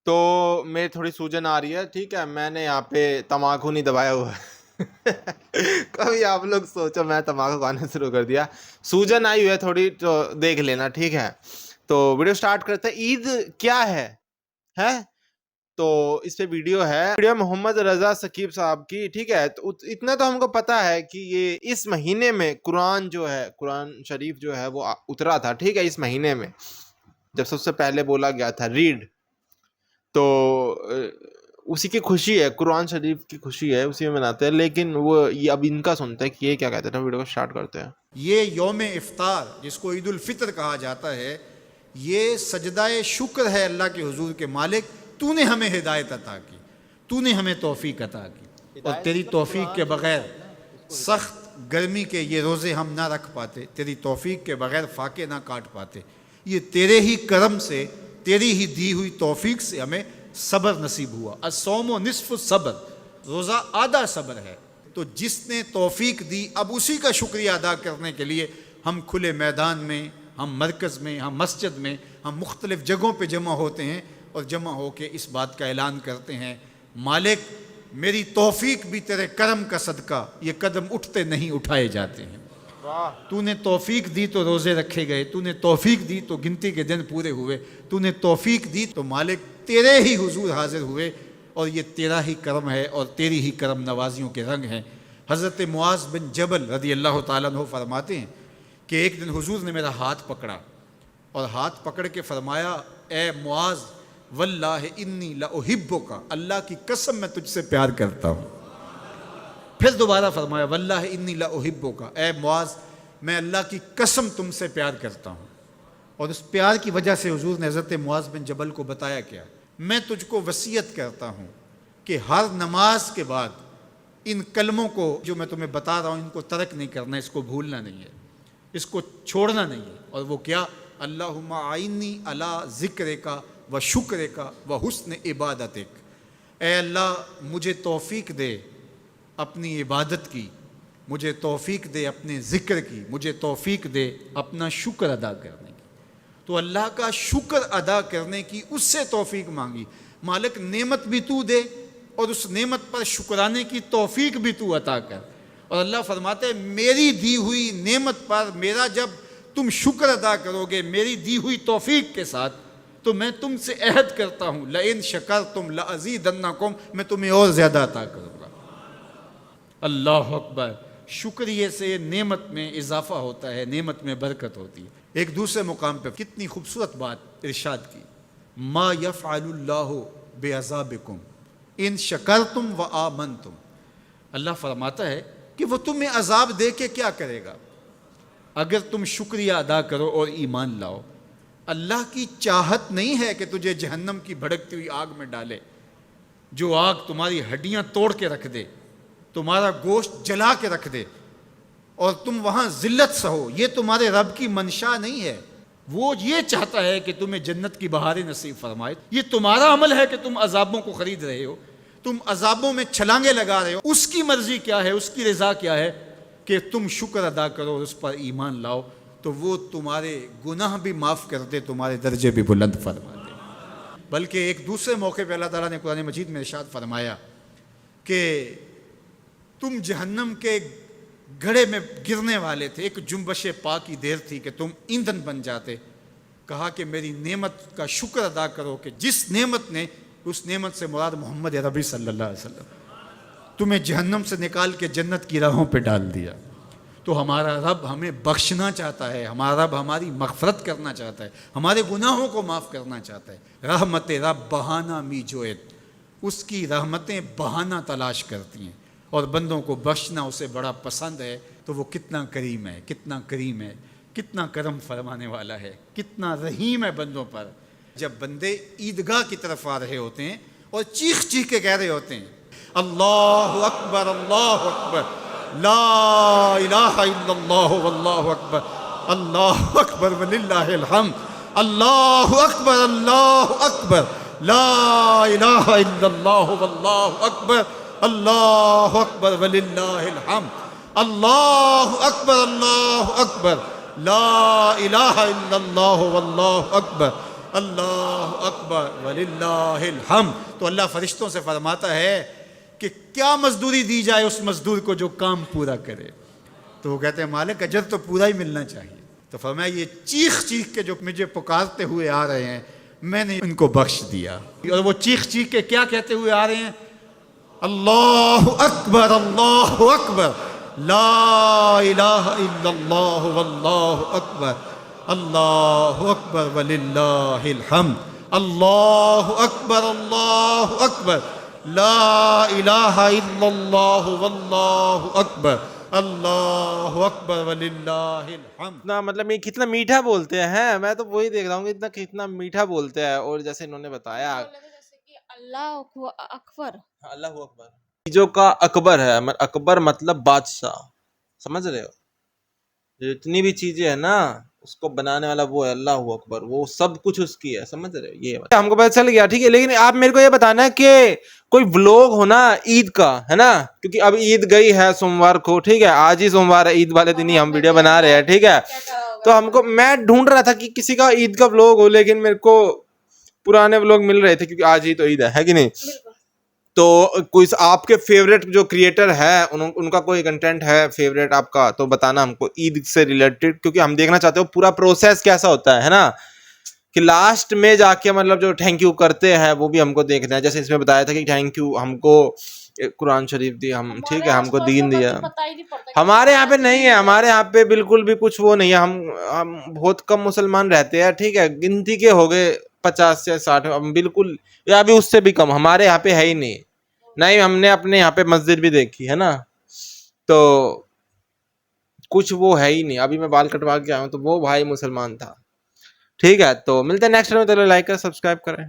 تو میری تھوڑی سوجن آ رہی ہے، ٹھیک ہے، میں نے یہاں پہ تمباکو نہیں دبایا ہوا ہے کبھی آپ لوگ سوچو میں تمباکو کھانا شروع کر دیا، سوجن آئی ہوئی ہے تھوڑی، تو دیکھ لینا، ٹھیک ہے۔ تو ویڈیو سٹارٹ کرتے ہیں۔ عید کیا ہے تو اس پہ ویڈیو ہے، ویڈیو محمد رضا ثقیب صاحب کی، ٹھیک ہے۔ تو اتنا تو ہم کو پتا ہے کہ یہ اس مہینے میں قرآن جو ہے، قرآن شریف جو ہے وہ اترا تھا، ٹھیک ہے، اس مہینے میں جب سب سے پہلے بولا گیا تھا ریڈ، تو اسی کی خوشی ہے، قرآن شریف کی خوشی ہے، اسی میں مناتے ہیں۔ لیکن وہ یہ اب ان کا سنتے ہیں کہ یہ کیا کہتے ہیں۔ ویڈیو کو سٹارٹ کرتے ہیں۔ یہ یوم افطار جس کو عید الفطر کہا جاتا ہے، یہ سجدہ شکر ہے اللہ کے حضور کے مالک، تو نے ہمیں ہدایت عطا کی، تو نے ہمیں توفیق عطا کی، اور تیری توفیق کے بغیر سخت گرمی کے یہ روزے ہم نہ رکھ پاتے، تیری توفیق کے بغیر فاقے نہ کاٹ پاتے۔ یہ تیرے ہی کرم سے، تیری ہی دی ہوئی توفیق سے ہمیں صبر نصیب ہوا۔ الصوم نصف الصبر، روزہ آدھا صبر ہے۔ تو جس نے توفیق دی، اب اسی کا شکریہ ادا کرنے کے لیے ہم کھلے میدان میں، ہم مرکز میں، ہم مسجد میں، ہم مختلف جگہوں پہ جمع ہوتے ہیں، اور جمع ہو کے اس بات کا اعلان کرتے ہیں، مالک میری توفیق بھی تیرے کرم کا صدقہ، یہ قدم اٹھتے نہیں اٹھائے جاتے ہیں۔ تو نے توفیق دی تو روزے رکھے گئے، تو نے توفیق دی تو گنتی کے دن پورے ہوئے، تو نے توفیق دی تو مالک تیرے ہی حضور حاضر ہوئے، اور یہ تیرا ہی کرم ہے اور تیری ہی کرم نوازیوں کے رنگ ہیں۔ حضرت معاذ بن جبل رضی اللہ تعالیٰ عنہ فرماتے ہیں کہ ایک دن حضور نے میرا ہاتھ پکڑا، اور ہاتھ پکڑ کے فرمایا، اے معاذ واللہ انی لأحبک، اللہ کی قسم میں تجھ سے پیار کرتا ہوں۔ پھر دوبارہ فرمایا، واللہ انی لأحبک، اے معاذ میں اللہ کی قسم تم سے پیار کرتا ہوں۔ اور اس پیار کی وجہ سے حضور نے حضرت معاذ بن جبل کو بتایا کیا، میں تجھ کو وصیت کرتا ہوں کہ ہر نماز کے بعد ان کلموں کو جو میں تمہیں بتا رہا ہوں ان کو ترک نہیں کرنا، اس کو بھولنا نہیں ہے، اس کو چھوڑنا نہیں ہے۔ اور وہ کیا؟ اللہم اعنی علی ذکرک و شکرک و حسن عبادتک، اے اللہ مجھے توفیق دے اپنی عبادت کی، مجھے توفیق دے اپنے ذکر کی، مجھے توفیق دے اپنا شکر ادا کرنے کی۔ تو اللہ کا شکر ادا کرنے کی اس سے توفیق مانگی، مالک نعمت بھی تو دے اور اس نعمت پر شکرانے کی توفیق بھی تو عطا کر۔ اور اللہ فرماتے ہیں میری دی ہوئی نعمت پر میرا جب تم شکر ادا کرو گے میری دی ہوئی توفیق کے ساتھ، تو میں تم سے عہد کرتا ہوں لئن شکرتم لازیدنکم، میں تمہیں اور زیادہ عطا کروں گا۔ اللہ اکبر! شکریہ سے نعمت میں اضافہ ہوتا ہے، نعمت میں برکت ہوتی ہے۔ ایک دوسرے مقام پہ کتنی خوبصورت بات ارشاد کی، ما یفعل اللہ بعذابکم ان شکرتم و آمنتم، اللہ فرماتا ہے کہ وہ تمہیں عذاب دے کے کیا کرے گا اگر تم شکریہ ادا کرو اور ایمان لاؤ۔ اللہ کی چاہت نہیں ہے کہ تجھے جہنم کی بھڑکتی ہوئی آگ میں ڈالے، جو آگ تمہاری ہڈیاں توڑ کے رکھ دے، تمہارا گوشت جلا کے رکھ دے، اور تم وہاں ذلت سہو، یہ تمہارے رب کی منشا نہیں ہے۔ وہ یہ چاہتا ہے کہ تمہیں جنت کی بہاریں نصیب فرمائے۔ یہ تمہارا عمل ہے کہ تم عذابوں کو خرید رہے ہو، تم عذابوں میں چھلانگے لگا رہے ہو۔ اس کی مرضی کیا ہے، اس کی رضا کیا ہے کہ تم شکر ادا کرو اور اس پر ایمان لاؤ، تو وہ تمہارے گناہ بھی معاف کر دے، تمہارے درجے بھی بلند فرما دے۔ بلکہ ایک دوسرے موقع پہ اللہ تعالیٰ نے قرآن مجید میں ارشاد فرمایا کہ تم جہنم کے گھڑے میں گرنے والے تھے، ایک جنبش پا کی دیر تھی کہ تم ایندھن بن جاتے۔ کہا کہ میری نعمت کا شکر ادا کرو کہ جس نعمت نے، اس نعمت سے مراد محمد عربی صلی اللہ علیہ وسلم، تمہیں جہنم سے نکال کے جنت کی راہوں پہ ڈال دیا۔ تو ہمارا رب ہمیں بخشنا چاہتا ہے، ہمارا رب ہماری مغفرت کرنا چاہتا ہے، ہمارے گناہوں کو معاف کرنا چاہتا ہے۔ رحمت رب بہانہ می جوید، اس کی رحمتیں بہانہ تلاش کرتی ہیں، اور بندوں کو بخشنا اسے بڑا پسند ہے۔ تو وہ کتنا کریم ہے، کتنا کریم ہے، کتنا کرم فرمانے والا ہے، کتنا رحیم ہے بندوں پر۔ جب بندے عیدگاہ کی طرف آ رہے ہوتے ہیں اور چیخ چیخ کے کہہ رہے ہوتے ہیں اللہ اکبر اللہ اکبر لا الہ الا اللہ واللہ اکبر اللہ اکبر وللہ الحمد اللہ اکبر لا الہ الا اللہ واللہ اکبر اللہ اکبر وللہ الحمد اللہ اکبر لا الہ الا اللہ واللہ اکبر اللہ اکبر وللہ الحمد. تو اللہ فرشتوں سے فرماتا ہے کہ کیا مزدوری دی جائے اس مزدور کو جو کام پورا کرے. تو وہ کہتے ہیں مالک اجر تو پورا ہی ملنا چاہیے. تو فرمایا یہ چیخ چیخ کے جو مجھے پکارتے ہوئے آ رہے ہیں میں نے ان کو بخش دیا. اور وہ چیخ چیخ کے کیا کہتے ہوئے آ رہے ہیں؟ اللہ اکبر اللہ اکبر لا الہ الا اللہ واللہ اکبر اللہ اکبر وللہ الحمد اللہ اکبر لا الہ الا اللہ واللہ اکبر اللہ اکبر وللہ الحمد. اتنا مطلب یہ کتنا میٹھا بولتے ہیں, میں تو وہی دیکھ رہا ہوں کہ کتنا میٹھا بولتے ہیں. اور جیسے انہوں نے بتایا اللہ اکبر, اللہ اکبر چیزوں کا اکبر ہے. اکبر مطلب بادشاہ, سمجھ رہے ہو؟ جتنی بھی چیزیں ہیں نا اس کو بنانے والا وہ ہے اللہ اکبر, وہ سب کچھ اس کی ہے, سمجھ رہے ہو؟ یہ ہم کو پتہ چل گیا, ٹھیک ہے. لیکن آپ میرے کو یہ بتانا ہے کہ کوئی ولاگ ہونا عید کا ہے نا, کیونکہ اب عید گئی ہے سوموار کو, ٹھیک ہے, آج ہی سوموار ہے, عید والے دن ہی ہم ویڈیو بنا رہے ہیں, ٹھیک ہے. تو ہم کو, میں ڈھونڈ رہا تھا کہ کسی کا عید کا ولاگ ہو, لیکن میرے کو پرانے ولاگ مل رہے تھے کیونکہ آج ہی تو عید ہے کہ نہیں. تو کوئی آپ کے فیوریٹ جو کریٹر ہے ان کا کوئی کنٹینٹ ہے فیوریٹ آپ کا تو بتانا ہم کو عید سے ریلیٹڈ, کیونکہ ہم دیکھنا چاہتے ہو پورا پروسیس کیسا ہوتا ہے نا, کہ لاسٹ میں جا کے مطلب جو تھینک یو کرتے ہیں وہ بھی ہم کو دیکھنا ہے. جیسے اس میں بتایا تھا کہ تھینک یو ہم کو قرآن شریف دی, ہم ٹھیک ہے, ہم کو دین دیا. ہمارے یہاں پہ نہیں ہے, ہمارے یہاں پہ بالکل بھی کچھ وہ نہیں ہے. ہم بہت کم مسلمان رہتے ہیں, ٹھیک ہے, گنتی کے ہو گئے 50 سے 60, ہم بالکل یا ابھی اس سے بھی کم ہمارے یہاں پہ ہے ہی نہیں. نہیں, ہم نے اپنے یہاں پہ مسجد بھی دیکھی ہے نا, تو کچھ وہ ہے ہی نہیں. ابھی میں بال کٹوا کے آیا ہوں تو وہ بھائی مسلمان تھا, ٹھیک ہے. تو ملتے ہیں نیکسٹ میں, تو لائک کریں سبسکرائب کریں.